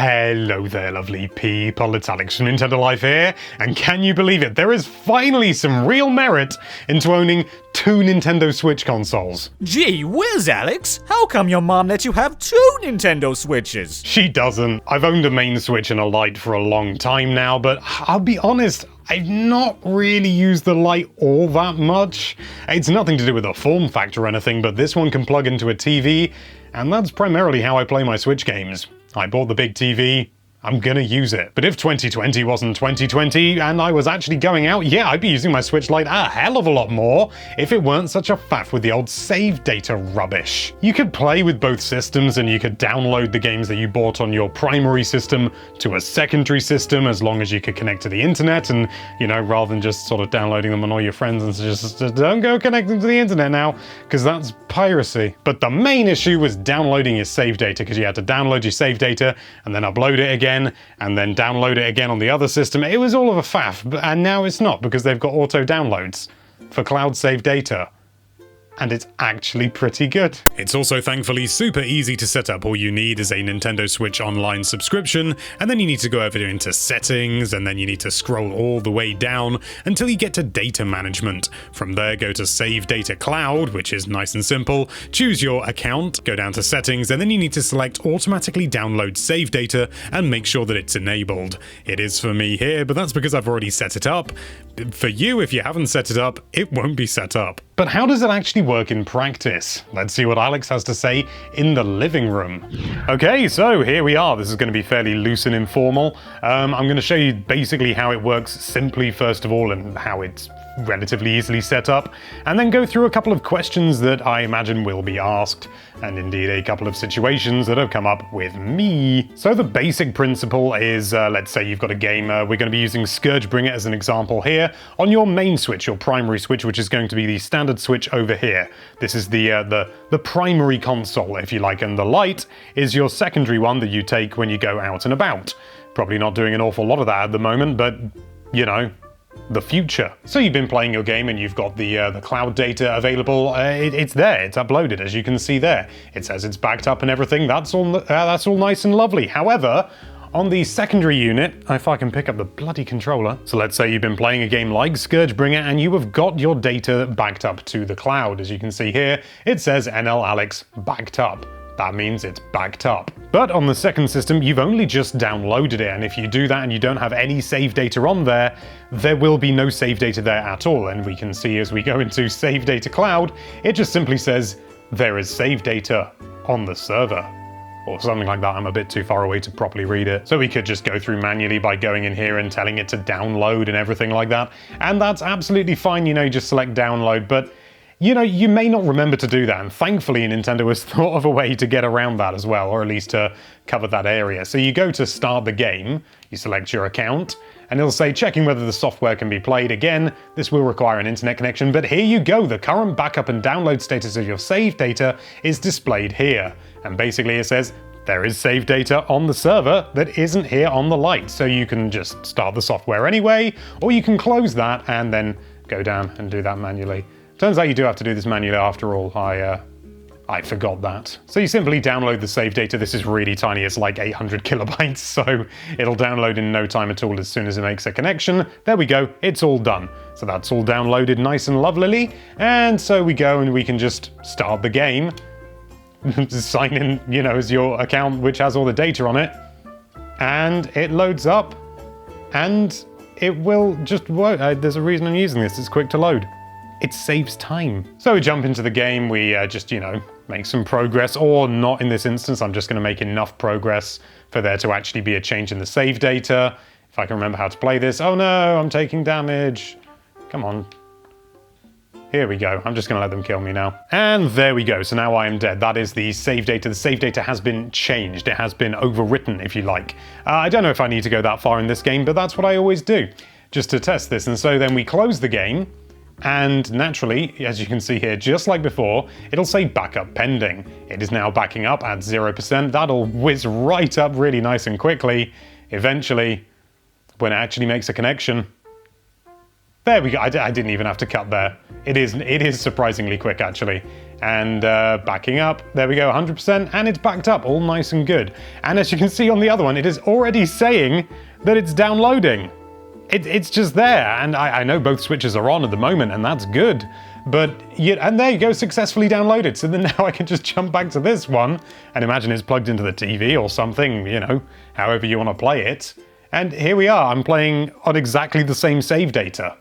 Hello there, lovely people. It's Alex from Nintendo Life here, and can you believe it? There is finally some real merit into owning two Nintendo Switch consoles. Gee whiz, Alex! How come your mom lets you have two Nintendo Switches? She doesn't. I've owned a main Switch and a Lite for a long time now, but I'll be honest, I've not really used the Lite all that much. It's nothing to do with the form factor or anything, but this one can plug into a TV, and that's primarily how I play my Switch games. I bought the big TV, I'm gonna use it. But if 2020 wasn't 2020 and I was actually going out, yeah, I'd be using my Switch Lite a hell of a lot more if it weren't such a faff with the old save data rubbish. You could play with both systems and you could download the games that you bought on your primary system to a secondary system as long as you could connect to the internet and, you know, rather than just sort of downloading them on all your friends and just don't go connecting to the internet now, because that's piracy. But the main issue was downloading your save data, because you had to download your save data and then upload it again and then download it again on the other system. It was all of a faff, and now it's not, because they've got auto downloads for cloud save data. And it's actually pretty good. It's also thankfully super easy to set up. All you need is a Nintendo Switch Online subscription, and then you need to go over into settings, and then you need to scroll all the way down until you get to data management. From there, go to Save Data Cloud, which is nice and simple. Choose your account, go down to settings, and then you need to select automatically download save data and make sure that it's enabled. It is for me here, but that's because I've already set it up. For you, if you haven't set it up, it won't be set up. But how does it actually work in practice? Let's see what Alex has to say in the living room. Okay, so here we are. This is going to be fairly loose and informal. I'm going to show you basically how it works simply first of all, and how it's relatively easily set up, and then go through a couple of questions that I imagine will be asked, and indeed a couple of situations that have come up with me. So the basic principle is, let's say you've got a game, we're going to be using Scourgebringer as an example here, on your main Switch, your primary Switch, which is going to be the standard Switch over here. This is the primary console, if you like, and the Lite is your secondary one that you take when you go out and about. Probably not doing an awful lot of that at the moment, but, you know, the future. So you've been playing your game and you've got the cloud data available. It's there, it's uploaded, as you can see there. It says it's backed up and everything. That's all nice and lovely. However, on the secondary unit, if I can pick up the bloody controller. So let's say you've been playing a game like Scourgebringer and you have got your data backed up to the cloud. As you can see here, it says NL Alex backed up. That means it's backed up. But on the second system, you've only just downloaded it, and if you do that and you don't have any save data on there, there will be no save data there at all. And we can see as we go into Save Data Cloud, it just simply says, there is save data on the server. Or something like that. I'm a bit too far away to properly read it. So we could just go through manually by going in here and telling it to download and everything like that. And that's absolutely fine, you know, you just select download, but you know, you may not remember to do that, and thankfully Nintendo has thought of a way to get around that as well, or at least to cover that area. So you go to start the game, you select your account, and it'll say checking whether the software can be played. Again, this will require an internet connection, but here you go. The current backup and download status of your save data is displayed here. And basically it says, there is save data on the server that isn't here on the Lite. So you can just start the software anyway, or you can close that and then go down and do that manually. Turns out you do have to do this manually after all. I forgot that. So you simply download the save data. This is really tiny, it's like 800 kilobytes, so it'll download in no time at all as soon as it makes a connection. There we go, it's all done. So that's all downloaded nice and lovely, and so we go and we can just start the game. Sign in, you know, as your account which has all the data on it, and it loads up, and it will just work. There's a reason I'm using this, it's quick to load. It saves time. So we jump into the game, we just, you know, make some progress, or not in this instance. I'm just going to make enough progress for there to actually be a change in the save data. If I can remember how to play this. Oh no, I'm taking damage. Come on. Here we go. I'm just going to let them kill me now. And there we go. So now I am dead. That is the save data. The save data has been changed. It has been overwritten, if you like. I don't know if I need to go that far in this game, but that's what I always do, just to test this. And so then we close the game. And naturally, as you can see here, just like before, it'll say backup pending. It is now backing up at 0%. That'll whiz right up really nice and quickly. Eventually, when it actually makes a connection. There we go. I didn't even have to cut there. It is surprisingly quick, actually. And backing up, there we go, 100%, and it's backed up, all nice and good. And as you can see on the other one, it is already saying that it's downloading. It's just there, and I know both switches are on at the moment, and that's good. But, yeah, and there you go, successfully downloaded. So then now I can just jump back to this one, and imagine it's plugged into the TV or something, you know, however you want to play it. And here we are, I'm playing on exactly the same save data.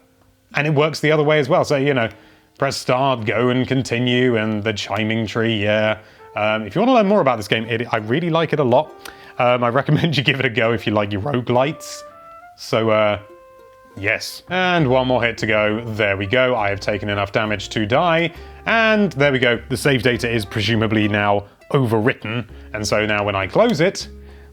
And it works the other way as well, so, you know, press start, go and continue, and the chiming tree, yeah. If you want to learn more about this game, I really like it a lot. I recommend you give it a go if you like your roguelites. So, yes. And one more hit to go. There we go. I have taken enough damage to die. And there we go. The save data is presumably now overwritten. And so now when I close it,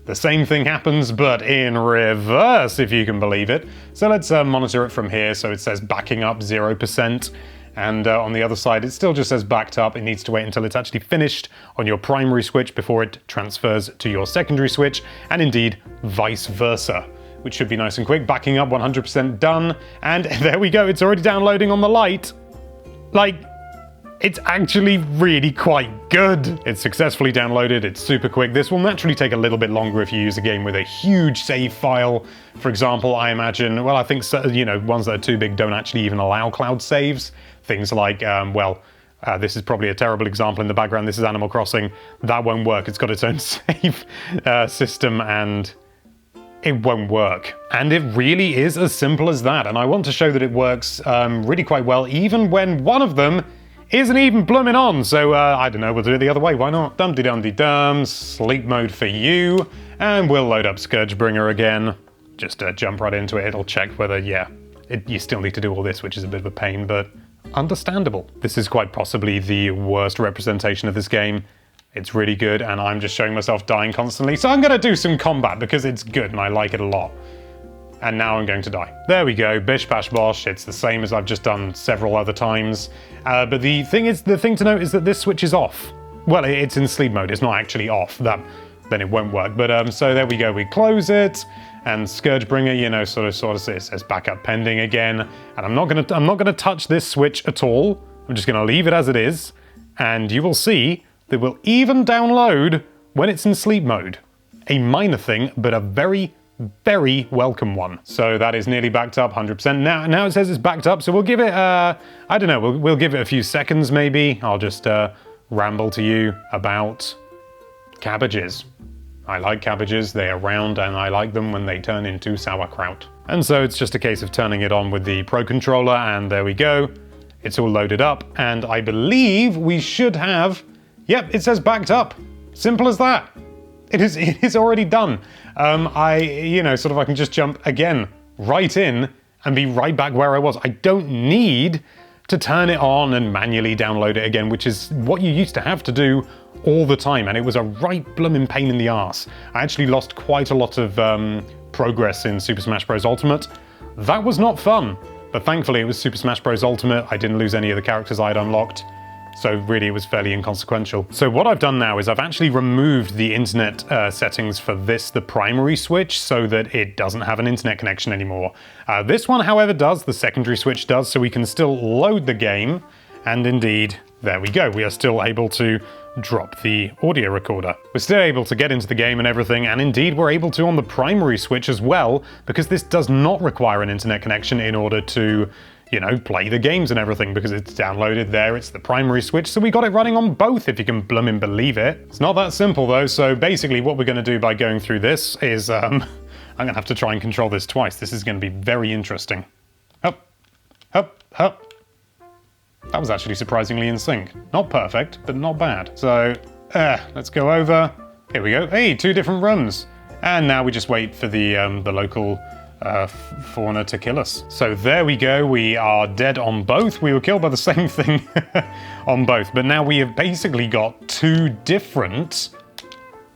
the same thing happens, but in reverse, if you can believe it. So let's monitor it from here. So it says backing up 0%. And on the other side, it still just says backed up. It needs to wait until it's actually finished on your primary switch before it transfers to your secondary switch, and indeed vice versa, which should be nice and quick. Backing up, 100% done. And there we go. It's already downloading on the Lite. Like, it's actually really quite good. It's successfully downloaded. It's super quick. This will naturally take a little bit longer if you use a game with a huge save file. For example, I imagine, well, I think, you know, ones that are too big don't actually even allow cloud saves. Things like, this is probably a terrible example in the background. This is Animal Crossing. That won't work. It's got its own save system, and it won't work. And it really is as simple as that. And I want to show that it works really quite well, even when one of them isn't even blooming on. So, I don't know, we'll do it the other way. Why not? Dum-de-dum-de-dum, sleep mode for you. And we'll load up Scourgebringer again. Just jump right into it. It'll check whether, yeah, you still need to do all this, which is a bit of a pain, but understandable. This is quite possibly the worst representation of this game. It's really good, and I'm just showing myself dying constantly, so I'm going to do some combat because it's good and I like it a lot. And now I'm going to die. There we go, bish bash bosh. It's the same as I've just done several other times. But the thing to note is that this switch is off. Well, it's in sleep mode. It's not actually off. Then it won't work. But so there we go. We close it, and Scourgebringer, you know, sort of says backup pending again. And I'm not gonna touch this switch at all. I'm just gonna leave it as it is, and you will see that will even download when it's in sleep mode. A minor thing, but a very, very welcome one. So that is nearly backed up, 100%. Now it says it's backed up, so we'll give it, I don't know, we'll give it a few seconds maybe. I'll just ramble to you about cabbages. I like cabbages, they are round, and I like them when they turn into sauerkraut. And so it's just a case of turning it on with the Pro Controller, and there we go. It's all loaded up, and I believe we should have, yep, it says backed up. Simple as that. It is already done. I can just jump again, right in, and be right back where I was. I don't need to turn it on and manually download it again, which is what you used to have to do all the time, and it was a right bloomin' pain in the arse. I actually lost quite a lot of progress in Super Smash Bros. Ultimate. That was not fun, but thankfully it was Super Smash Bros. Ultimate. I didn't lose any of the characters I had unlocked, so really it was fairly inconsequential. So what I've done now is I've actually removed the internet settings for the primary switch, so that it doesn't have an internet connection anymore. This one, however, does. The secondary switch does, so we can still load the game, and indeed, there we go. We are still able to drop the audio recorder. We're still able to get into the game and everything, and indeed we're able to on the primary switch as well, because this does not require an internet connection in order to, you know, play the games and everything, because it's downloaded there, it's the primary switch, so we got it running on both, if you can bloomin' believe it. It's not that simple though, so basically what we're going to do by going through this is, I'm going to have to try and control this twice. This is going to be very interesting. Up, up, up. That was actually surprisingly in sync. Not perfect, but not bad. So, let's go over. Here we go. Hey, 2 different runs. And now we just wait for the local fauna to kill us. So there we go. We are dead on both. We were killed by the same thing on both. But now we have basically got 2 different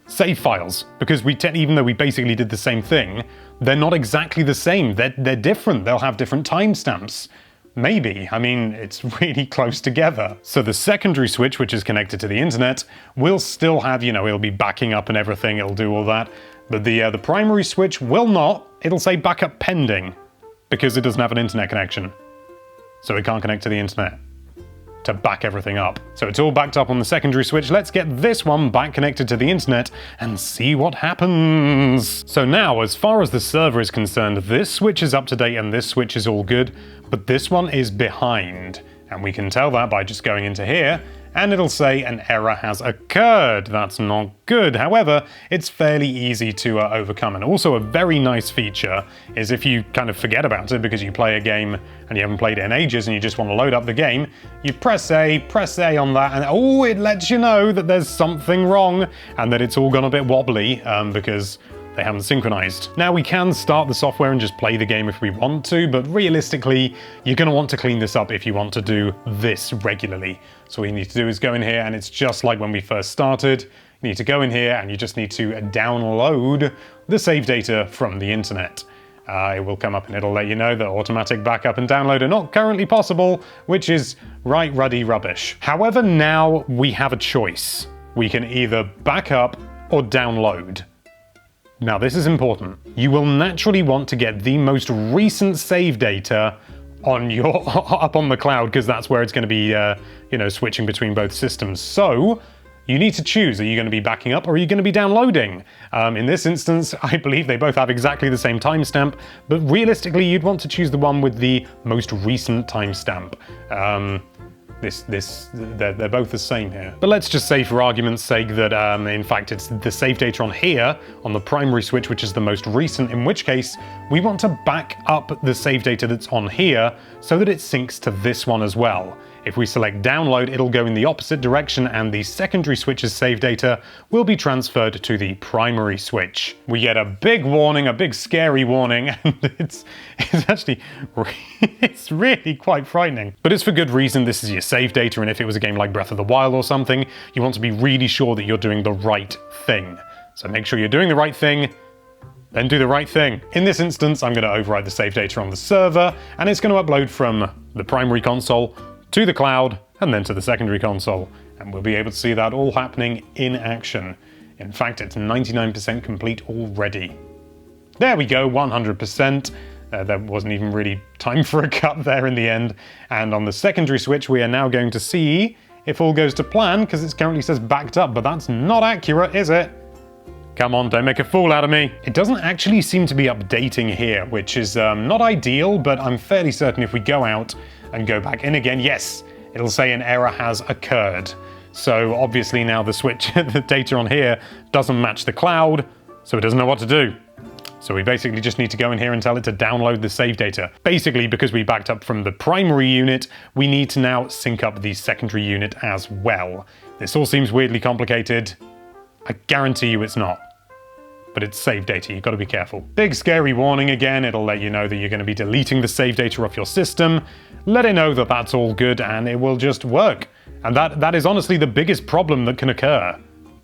save files. Because even though we basically did the same thing, they're not exactly the same. They're different. They'll have different timestamps. Maybe. I mean, it's really close together. So the secondary switch, which is connected to the internet, will still have, you know, it'll be backing up and everything, it'll do all that. But the primary switch will not. It'll say backup pending, because it doesn't have an internet connection. So it can't connect to the internet. to back everything up. So it's all backed up on the secondary switch. Let's get this one back connected to the internet and see what happens. So now, as far as the server is concerned, this switch is up to date and this switch is all good, but this one is behind. And we can tell that by just going into here, and it'll say an error has occurred. That's not good. However, it's fairly easy to overcome. And also a very nice feature is if you kind of forget about it because you play a game and you haven't played it in ages and you just want to load up the game, you press A on that, and oh, it lets you know that there's something wrong and that it's all gone a bit wobbly because they haven't synchronized. Now we can start the software and just play the game if we want to, but realistically, you're going to want to clean this up if you want to do this regularly. So what you need to do is go in here, and it's just like when we first started. You need to go in here and you just need to download the save data from the internet. It will come up and it'll let you know that automatic backup and download are not currently possible, which is right ruddy rubbish. However, now we have a choice. We can either back up or download. Now this is important. You will naturally want to get the most recent save data on your up on the cloud because that's where it's going to be switching between both systems. So you need to choose, are you going to be backing up or are you going to be downloading? In this instance, I believe they both have exactly the same timestamp, but realistically you'd want to choose the one with the most recent timestamp. They're both the same here. But let's just say for argument's sake that in fact it's the save data on here, on the primary switch, which is the most recent, in which case we want to back up the save data that's on here so that it syncs to this one as well. If we select download, it'll go in the opposite direction and the secondary switch's save data will be transferred to the primary switch. We get a big warning, a big scary warning, and it's actually, it's really quite frightening. But it's for good reason. This is your save data, and if it was a game like Breath of the Wild or something, you want to be really sure that you're doing the right thing. So make sure you're doing the right thing, then do the right thing. In this instance, I'm going to override the save data on the server, and it's going to upload from the primary console to the cloud, and then to the secondary console. And we'll be able to see that all happening in action. In fact, it's 99% complete already. There we go, 100%. There wasn't even really time for a cut there in the end. And on the secondary switch, we are now going to see if all goes to plan, because it currently says backed up, but that's not accurate, is it? Come on, don't make a fool out of me. It doesn't actually seem to be updating here, which is not ideal, but I'm fairly certain if we go out and go back in again, yes, it'll say an error has occurred. So obviously now the switch, the data on here doesn't match the cloud, so it doesn't know what to do. So we basically just need to go in here and tell it to download the save data. Basically, because we backed up from the primary unit, we need to now sync up the secondary unit as well. This all seems weirdly complicated. I guarantee you it's not. But it's save data, you've got to be careful. Big scary warning again, it'll let you know that you're going to be deleting the save data off your system. Let it know that that's all good and it will just work. And that is honestly the biggest problem that can occur.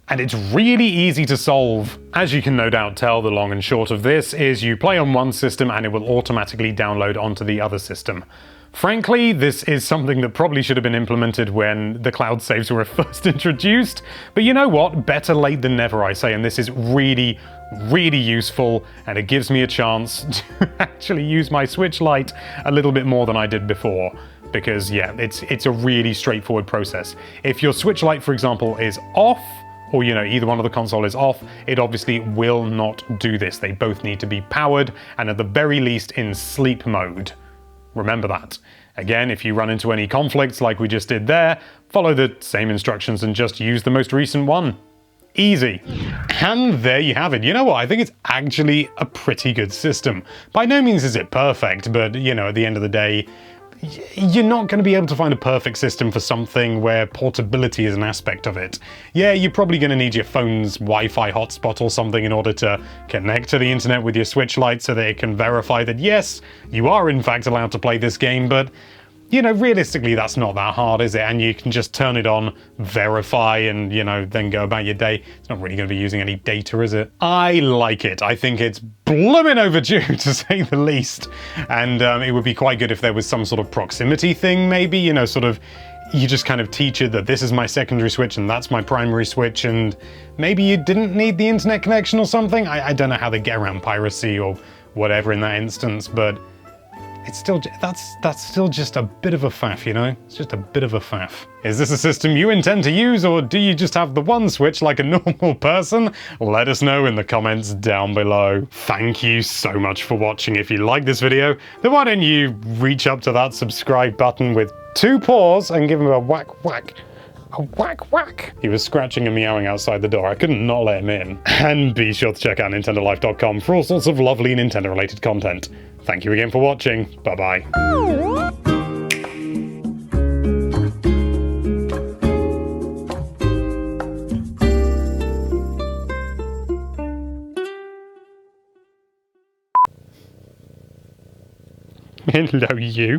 And it's really easy to solve. As you can no doubt tell, the long and short of this is you play on one system and it will automatically download onto the other system. Frankly, this is something that probably should have been implemented when the cloud saves were first introduced. But you know what? Better late than never, I say, and this is really, really useful, and it gives me a chance to actually use my Switch Lite a little bit more than I did before. Because, yeah, it's a really straightforward process. If your Switch Lite, for example, is off, or, either one of the console is off, it obviously will not do this. They both need to be powered, and at the very least in sleep mode. Remember that. Again, if you run into any conflicts like we just did there, follow the same instructions and just use the most recent one. Easy. And there you have it. You know what? I think it's actually a pretty good system. By no means is it perfect, but, at the end of the day, you're not going to be able to find a perfect system for something where portability is an aspect of it. Yeah, you're probably going to need your phone's Wi-Fi hotspot or something in order to connect to the internet with your Switch Lite so that it can verify that, yes, you are in fact allowed to play this game, but realistically, that's not that hard, is it? And you can just turn it on, verify, and, then go about your day. It's not really going to be using any data, is it? I like it. I think it's blooming overdue, to say the least. And it would be quite good if there was some sort of proximity thing, maybe, you just kind of teach it that this is my secondary switch and that's my primary switch, and maybe you didn't need the internet connection or something. I don't know how they get around piracy or whatever in that instance, but it's still, that's still just a bit of a faff, you know? It's just a bit of a faff. Is this a system you intend to use, or do you just have the one switch like a normal person? Let us know in the comments down below. Thank you so much for watching. If you like this video, then why don't you reach up to that subscribe button with 2 paws and give him a whack whack. A whack whack. He was scratching and meowing outside the door. I couldn't not let him in. And be sure to check out NintendoLife.com for all sorts of lovely Nintendo related content. Thank you again for watching. Bye bye. Hello, you.